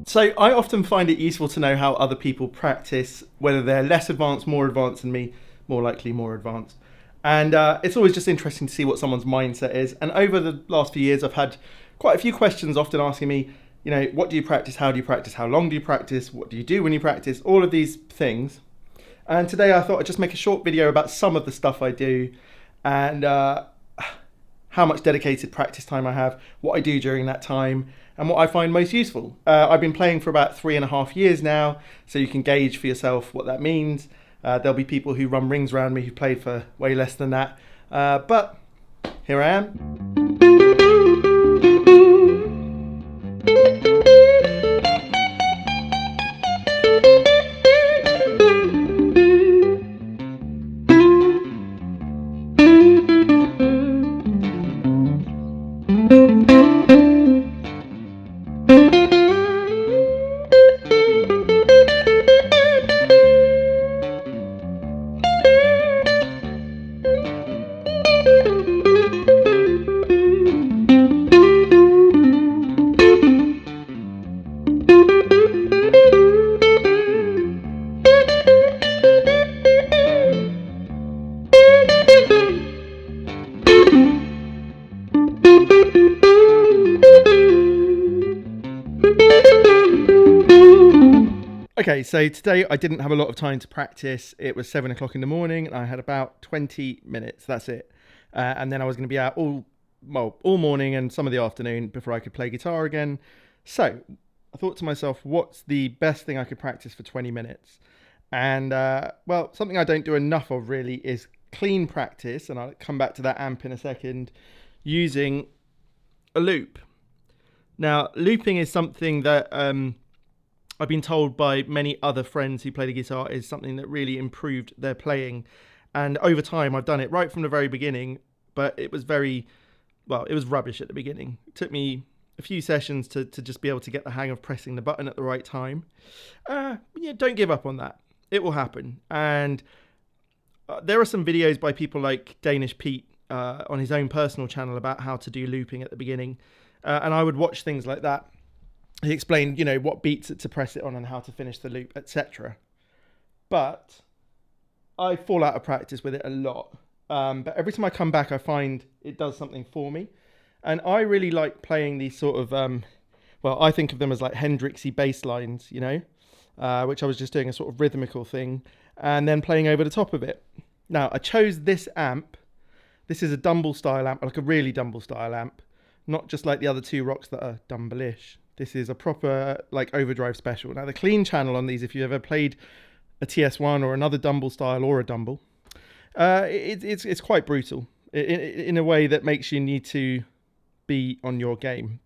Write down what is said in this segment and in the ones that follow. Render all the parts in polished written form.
So I often find it useful to know how other people practice, whether they're less advanced, more advanced than me, more likely more advanced. And it's always just interesting to see what someone's mindset is. And over the last few years, I've had quite a few questions often asking me, what do you practice? How do you practice? How long do you practice? What do you do when you practice? All of these things. And today I thought I'd just make a short video about some of the stuff I do and how much dedicated practice time I have, what I do during that time, and what I find most useful. I've been playing for about 3.5 years now, so you can gauge for yourself what that means. There'll be people who run rings around me who played for way less than that, but here I am. Okay, so today I didn't have a lot of time to practice. It was 7 o'clock in the morning and I had about 20 minutes, that's it. And then I was going to be out all morning and some of the afternoon before I could play guitar again. So I thought to myself, what's the best thing I could practice for 20 minutes? And something I don't do enough of really is clean practice, and I'll come back to that amp in a second, using a loop. Now, looping is something that I've been told by many other friends who play the guitar is something that really improved their playing. And over time, I've done it right from the very beginning, but it was it was rubbish at the beginning. It took me a few sessions to just be able to get the hang of pressing the button at the right time. Don't give up on that. It will happen. And there are some videos by people like Danish Pete on his own personal channel about how to do looping at the beginning. And I would watch things like that. He explained, what beats to press it on and how to finish the loop, etc. But I fall out of practice with it a lot. But every time I come back, I find it does something for me. And I really like playing these sort of, I think of them as like Hendrixy bass lines, which I was just doing a sort of rhythmical thing and then playing over the top of it. Now, I chose this amp. This is a Dumble style amp, like a really Dumble style amp, not just like the other two rocks that are Dumble-ish. This is a proper like overdrive special. Now the clean channel on these, if you ever played a TS1 or another Dumble style or a Dumble, it's quite brutal in a way that makes you need to be on your game.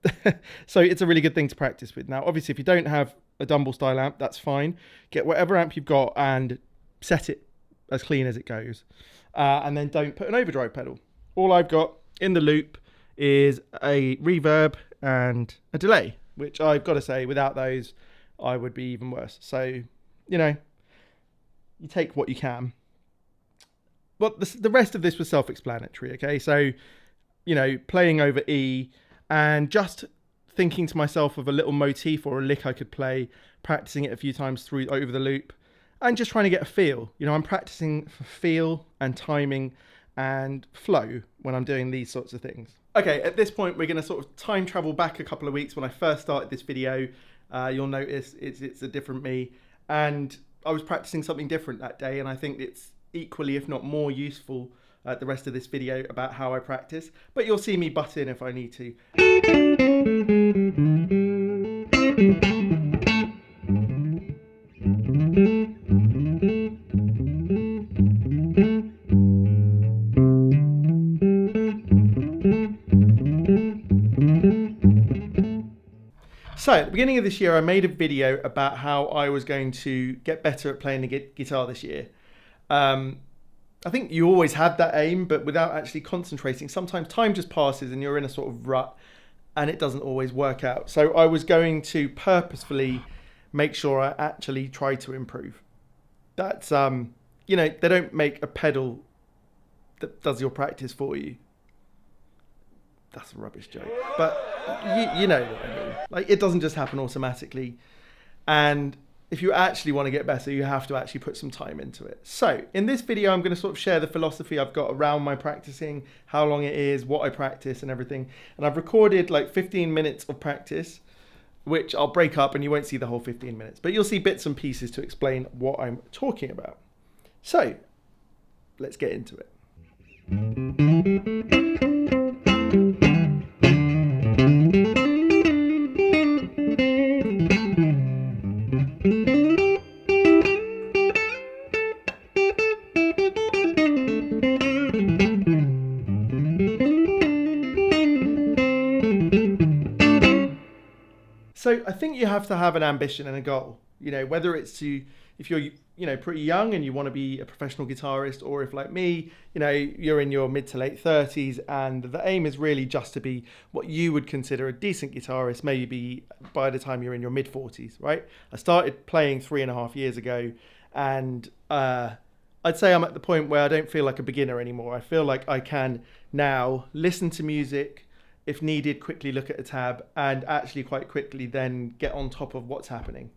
So it's a really good thing to practice with. Now, obviously, if you don't have a Dumble style amp, that's fine. Get whatever amp you've got and set it as clean as it goes. And then don't put an overdrive pedal. All I've got in the loop is a reverb and a delay, which I've got to say, without those, I would be even worse. So, you take what you can. But the rest of this was self-explanatory, okay? So, playing over E and just thinking to myself of a little motif or a lick I could play, practicing it a few times through over the loop, and just trying to get a feel. I'm practicing for feel and timing and flow when I'm doing these sorts of things. Okay, at this point, we're going to sort of time travel back a couple of weeks when I first started this video. You'll notice it's a different me. And I was practicing something different that day. And I think it's equally, if not more useful, the rest of this video about how I practice. But you'll see me butt in if I need to. So at the beginning of this year, I made a video about how I was going to get better at playing the guitar this year. I think you always had that aim, but without actually concentrating, sometimes time just passes and you're in a sort of rut and it doesn't always work out. So I was going to purposefully make sure I actually try to improve. That's, they don't make a pedal that does your practice for you. That's a rubbish joke. But you know what I mean. Like, it doesn't just happen automatically. And if you actually want to get better, you have to actually put some time into it. So in this video, I'm going to sort of share the philosophy I've got around my practicing, how long it is, what I practice and everything. And I've recorded like 15 minutes of practice, which I'll break up and you won't see the whole 15 minutes, but you'll see bits and pieces to explain what I'm talking about. So let's get into it. So I think you have to have an ambition and a goal, you know, whether it's to, if you're, you know, pretty young and you want to be a professional guitarist, or if like me, you know, you're in your mid to late 30s and the aim is really just to be what you would consider a decent guitarist, maybe by the time you're in your mid 40s, right? I started playing 3.5 years ago, and I'd say I'm at the point where I don't feel like a beginner anymore. I feel like I can now listen to music, if needed, quickly look at a tab, and actually quite quickly then get on top of what's happening.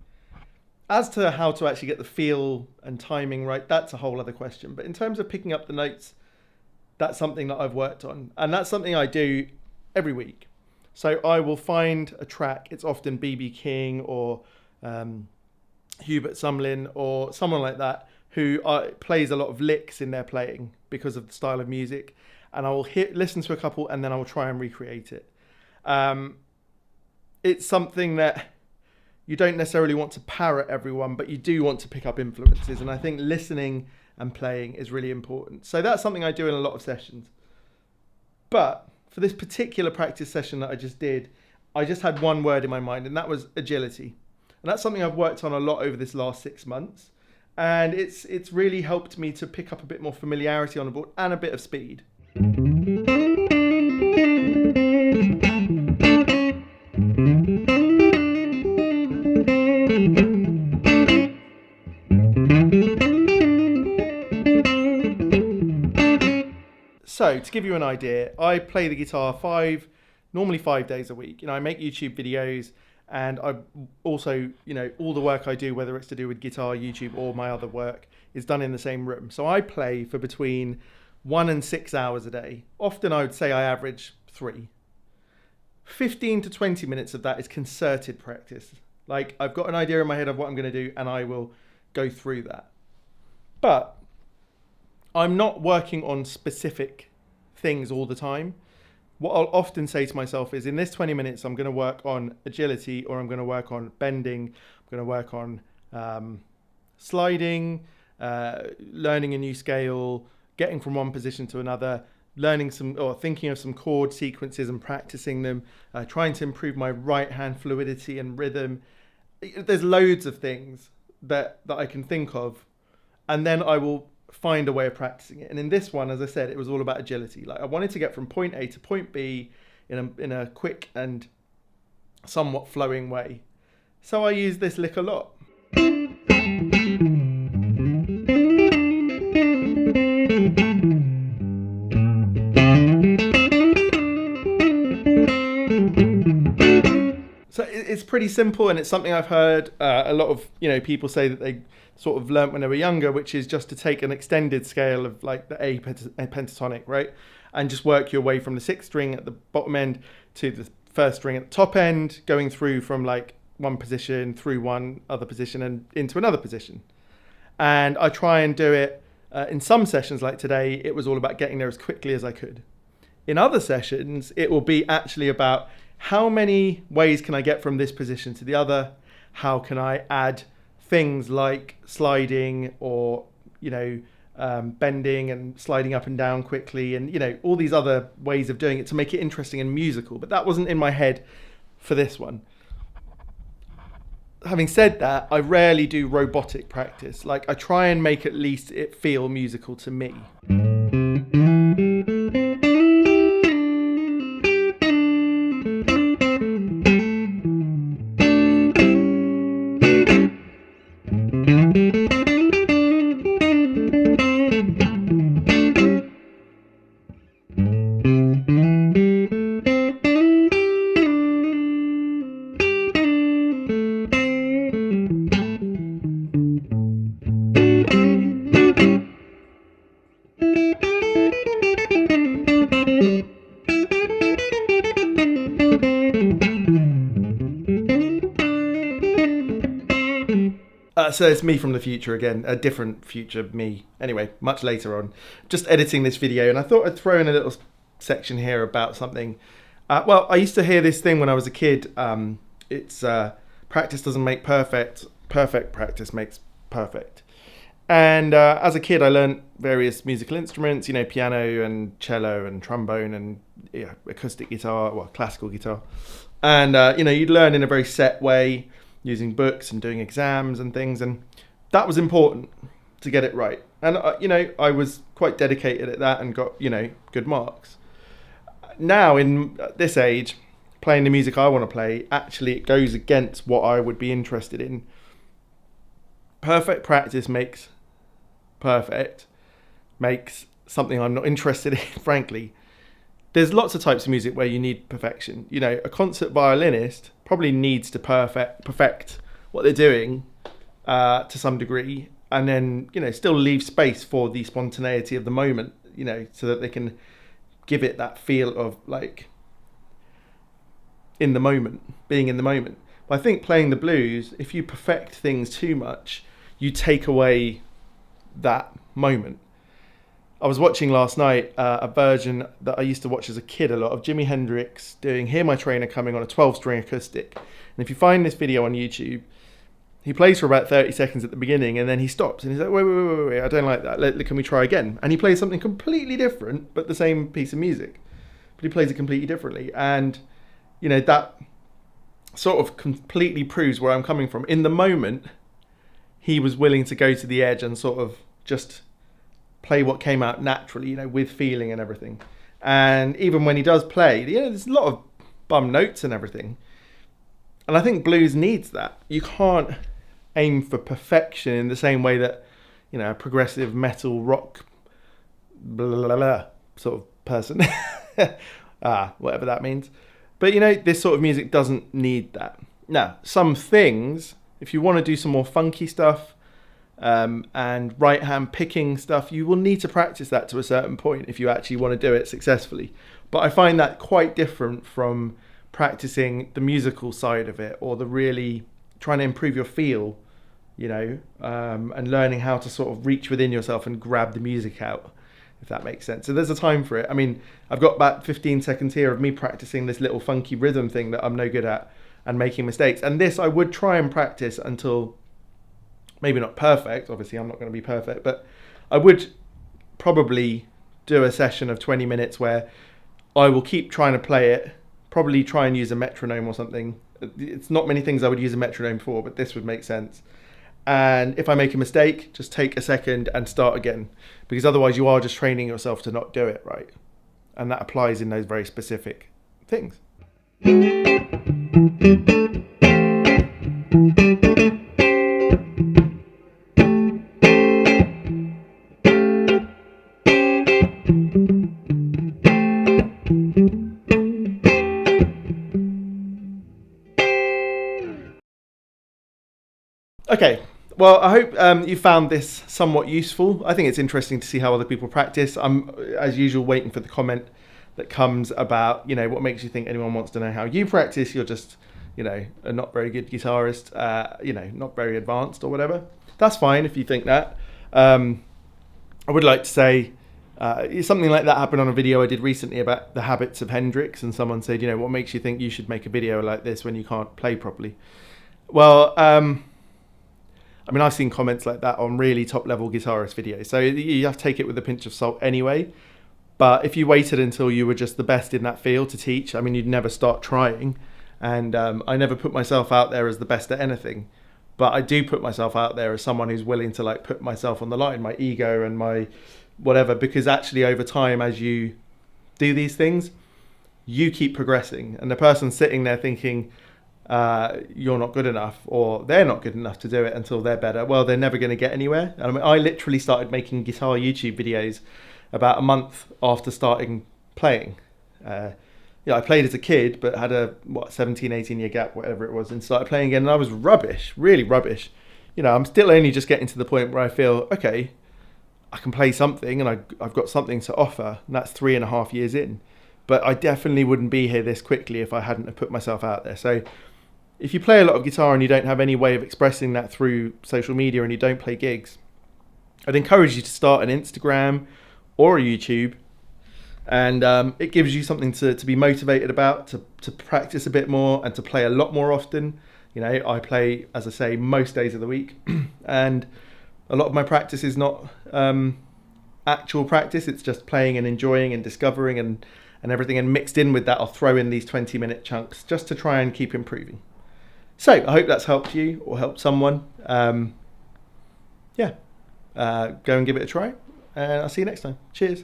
As to how to actually get the feel and timing right, that's a whole other question. But in terms of picking up the notes, that's something that I've worked on. And that's something I do every week. So I will find a track, it's often B.B. King or Hubert Sumlin or someone like that, who plays a lot of licks in their playing because of the style of music. And I will listen to a couple and then I will try and recreate it. It's something that you don't necessarily want to parrot everyone, but you do want to pick up influences. And I think listening and playing is really important. So that's something I do in a lot of sessions. But for this particular practice session that I just did, I just had one word in my mind, and that was agility. And that's something I've worked on a lot over this last 6 months. And it's really helped me to pick up a bit more familiarity on the board and a bit of speed. So to give you an idea, I play the guitar normally 5 days a week. You know, I make YouTube videos, and I also, you know, all the work I do, whether it's to do with guitar, YouTube, or my other work, is done in the same room. So I play for between 1 and 6 hours a day. Often I would say I average 3. 15 to 20 minutes of that is concerted practice. Like, I've got an idea in my head of what I'm going to do, and I will go through that. But I'm not working on specific things all the time. What I'll often say to myself is, in this 20 minutes, I'm going to work on agility, or I'm going to work on bending, I'm going to work on sliding, learning a new scale, getting from one position to another, learning some, or thinking of some chord sequences and practicing them, trying to improve my right hand fluidity and rhythm. There's loads of things that I can think of, and then I will find a way of practicing it. And in this one, as I said, it was all about agility. Like, I wanted to get from point A to point B in a quick and somewhat flowing way. So I use this lick a lot. So it's pretty simple, and it's something I've heard a lot of, you know, people say that they sort of learnt when they were younger, which is just to take an extended scale of like the A pentatonic, right? And just work your way from the 6th string at the bottom end to the 1st string at the top end, going through from like one position through one other position and into another position. And I try and do it in some sessions, like today, it was all about getting there as quickly as I could. In other sessions, it will be actually about how many ways can I get from this position to the other? How can I add things like sliding, or, you know, bending and sliding up and down quickly, and, you know, all these other ways of doing it to make it interesting and musical. But that wasn't in my head for this one. Having said that, I rarely do robotic practice. Like, I try and make at least it feel musical to me. So it's me from the future again, a different future me. Anyway, much later on. Just editing this video, and I thought I'd throw in a little section here about something. Well, I used to hear this thing when I was a kid. It's practice doesn't make perfect. Perfect practice makes perfect. And as a kid, I learned various musical instruments, piano and cello and trombone and acoustic guitar, well, classical guitar. And, you'd learn in a very set way, using books and doing exams and things. And that was important to get it right. And, I was quite dedicated at that and got, good marks. Now, in this age, playing the music I want to play, actually it goes against what I would be interested in. Perfect practice makes perfect, makes something I'm not interested in, frankly. There's lots of types of music where you need perfection. A concert violinist probably needs to perfect what they're doing to some degree, and then, still leave space for the spontaneity of the moment, so that they can give it that feel of like in the moment, being in the moment. But I think playing the blues, if you perfect things too much, you take away that moment. I was watching last night a version that I used to watch as a kid a lot of Jimi Hendrix doing Hear My Trainer Coming on a 12-string acoustic. And if you find this video on YouTube, he plays for about 30 seconds at the beginning and then he stops and he's like, wait, I don't like that. Can we try again? And he plays something completely different, but the same piece of music. But he plays it completely differently. And, that sort of completely proves where I'm coming from. In the moment, he was willing to go to the edge and sort of just play what came out naturally, with feeling and everything. And even when he does play, there's a lot of bum notes and everything. And I think blues needs that. You can't aim for perfection in the same way that, a progressive metal rock blah, blah, blah, sort of person, whatever that means. But, this sort of music doesn't need that. Now, some things, if you want to do some more funky stuff, and right hand picking stuff, you will need to practice that to a certain point if you actually want to do it successfully. But I find that quite different from practicing the musical side of it, or the really trying to improve your feel, and learning how to sort of reach within yourself and grab the music out, if that makes sense. So there's a time for it. I mean, I've got about 15 seconds here of me practicing this little funky rhythm thing that I'm no good at and making mistakes. And this I would try and practice until, maybe not perfect, obviously I'm not going to be perfect, but I would probably do a session of 20 minutes where I will keep trying to play it, probably try and use a metronome or something. It's not many things I would use a metronome for, but this would make sense. And if I make a mistake, just take a second and start again, because otherwise you are just training yourself to not do it right. And that applies in those very specific things. Okay, well, I hope you found this somewhat useful. I think it's interesting to see how other people practice. I'm, as usual, waiting for the comment that comes about, what makes you think anyone wants to know how you practice. You're just, a not very good guitarist, not very advanced or whatever. That's fine if you think that. I would like to say something like that happened on a video I did recently about the habits of Hendrix, and someone said, what makes you think you should make a video like this when you can't play properly? Well, I've seen comments like that on really top-level guitarist videos, so you have to take it with a pinch of salt anyway. But if you waited until you were just the best in that field to teach, you'd never start trying. And I never put myself out there as the best at anything. But I do put myself out there as someone who's willing to put myself on the line, my ego and my whatever, because actually over time, as you do these things, you keep progressing. And the person sitting there thinking, you're not good enough, or they're not good enough to do it until they're better, well, they're never going to get anywhere. I literally started making guitar YouTube videos about a month after starting playing. I played as a kid, but had a 17, 18 year gap, whatever it was, and started playing again, and I was rubbish, really rubbish. I'm still only just getting to the point where I feel, okay, I can play something and I've got something to offer, and that's 3.5 years in. But I definitely wouldn't be here this quickly if I hadn't have put myself out there. So if you play a lot of guitar and you don't have any way of expressing that through social media and you don't play gigs, I'd encourage you to start an Instagram or a YouTube, and it gives you something to be motivated about, to practice a bit more and to play a lot more often. You know, I play, as I say, most days of the week, and a lot of my practice is not actual practice. It's just playing and enjoying and discovering and everything. And mixed in with that, I'll throw in these 20-minute chunks just to try and keep improving. So I hope that's helped you or helped someone. Go and give it a try. And I'll see you next time. Cheers.